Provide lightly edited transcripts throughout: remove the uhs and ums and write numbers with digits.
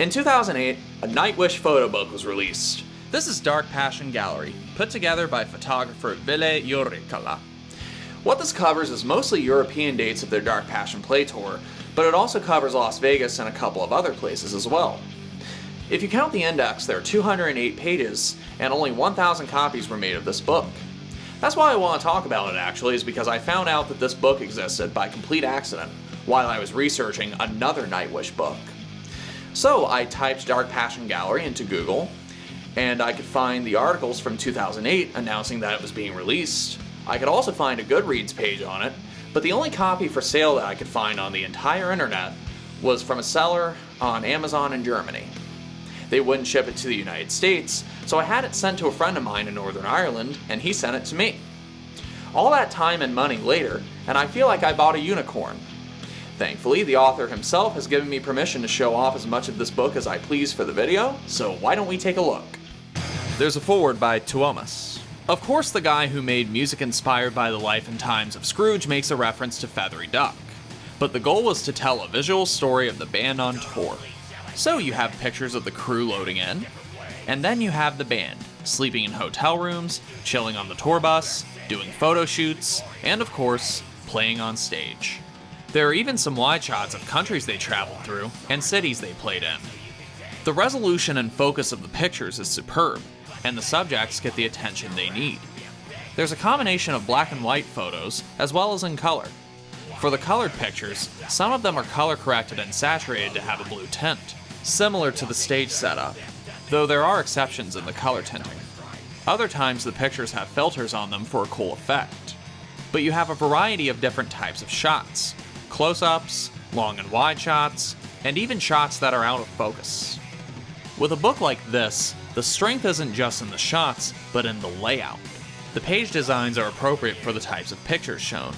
In 2008, a Nightwish photo book was released. This is Dark Passion Gallery, put together by photographer Ville Juurikkala. What this covers is mostly European dates of their Dark Passion Play Tour, but it also covers Las Vegas and a couple of other places as well. If you count the index, there are 208 pages, and only 1,000 copies were made of this book. That's why I want to talk about it actually, is because I found out that this book existed by complete accident while I was researching another Nightwish book. So I typed Dark Passion Gallery into Google, and I could find the articles from 2008 announcing that it was being released. I could also find a Goodreads page on it, but the only copy for sale that I could find on the entire internet was from a seller on Amazon in Germany. They wouldn't ship it to the United States, so I had it sent to a friend of mine in Northern Ireland, and he sent it to me. All that time and money later, and I feel like I bought a unicorn. Thankfully, the author himself has given me permission to show off as much of this book as I please for the video, so why don't we take a look? There's a foreword by Tuomas. Of course, the guy who made music inspired by the life and times of Scrooge makes a reference to Feathery Duck, but the goal was to tell a visual story of the band on tour. So you have pictures of the crew loading in, and then you have the band, sleeping in hotel rooms, chilling on the tour bus, doing photo shoots, and of course, playing on stage. There are even some wide shots of countries they traveled through and cities they played in. The resolution and focus of the pictures is superb, and the subjects get the attention they need. There's a combination of black and white photos, as well as in color. For the colored pictures, some of them are color corrected and saturated to have a blue tint, similar to the stage setup, though there are exceptions in the color tinting. Other times the pictures have filters on them for a cool effect. But you have a variety of different types of shots, close-ups, long and wide shots, and even shots that are out of focus. With a book like this, the strength isn't just in the shots, but in the layout. The page designs are appropriate for the types of pictures shown.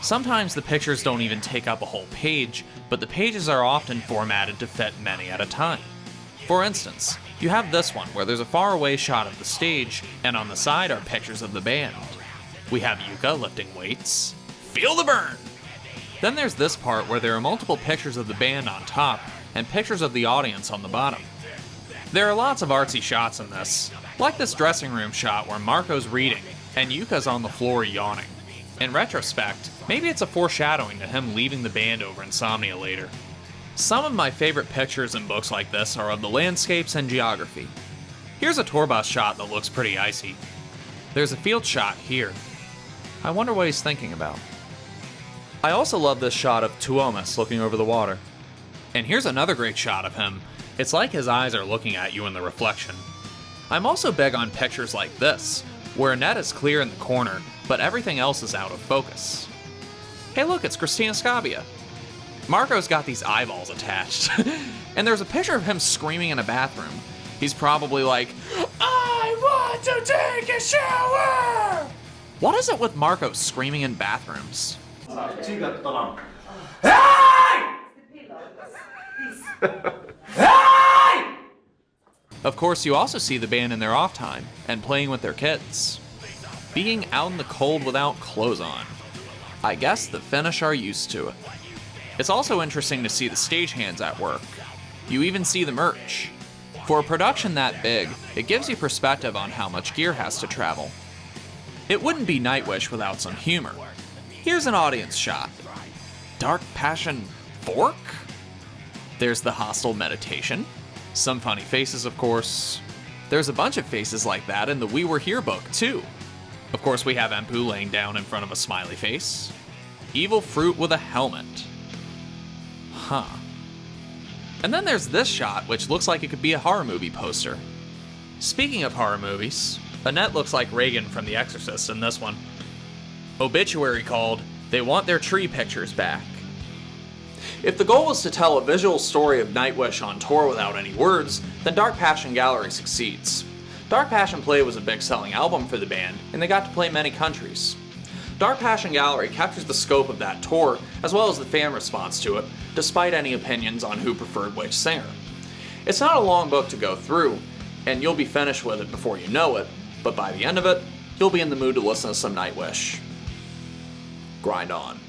Sometimes the pictures don't even take up a whole page, but the pages are often formatted to fit many at a time. For instance, you have this one where there's a faraway shot of the stage, and on the side are pictures of the band. We have Yuka lifting weights. Feel the burn! Then there's this part where there are multiple pictures of the band on top, and pictures of the audience on the bottom. There are lots of artsy shots in this, like this dressing room shot where Marco's reading, and Yuka's on the floor yawning. In retrospect, maybe it's a foreshadowing to him leaving the band over insomnia later. Some of my favorite pictures in books like this are of the landscapes and geography. Here's a tour bus shot that looks pretty icy. There's a field shot here. I wonder what he's thinking about. I also love this shot of Tuomas looking over the water. And here's another great shot of him. It's like his eyes are looking at you in the reflection. I'm also big on pictures like this, where a net is clear in the corner, but everything else is out of focus. Hey look, it's Christina Scabbia. Marco's got these eyeballs attached. And there's a picture of him screaming in a bathroom. He's probably like, I want to take a shower! What is it with Marco screaming in bathrooms? Of course, you also see the band in their off time, and playing with their kids. Being out in the cold without clothes on. I guess the Finnish are used to it. It's also interesting to see the stagehands at work. You even see the merch. For a production that big, it gives you perspective on how much gear has to travel. It wouldn't be Nightwish without some humor. Here's an audience shot. Dark Passion Fork? There's the hostile meditation. Some funny faces, of course. There's a bunch of faces like that in the We Were Here book, too. Of course, we have Empu laying down in front of a smiley face. Evil fruit with a helmet. Huh. And then there's this shot, which looks like it could be a horror movie poster. Speaking of horror movies, Annette looks like Reagan from The Exorcist in this one. Obituary called, They Want Their Tree Pictures Back. If the goal was to tell a visual story of Nightwish on tour without any words, then Dark Passion Gallery succeeds. Dark Passion Play was a big selling album for the band, and they got to play many countries. Dark Passion Gallery captures the scope of that tour, as well as the fan response to it, despite any opinions on who preferred which singer. It's not a long book to go through, and you'll be finished with it before you know it, but by the end of it, you'll be in the mood to listen to some Nightwish. Grind on.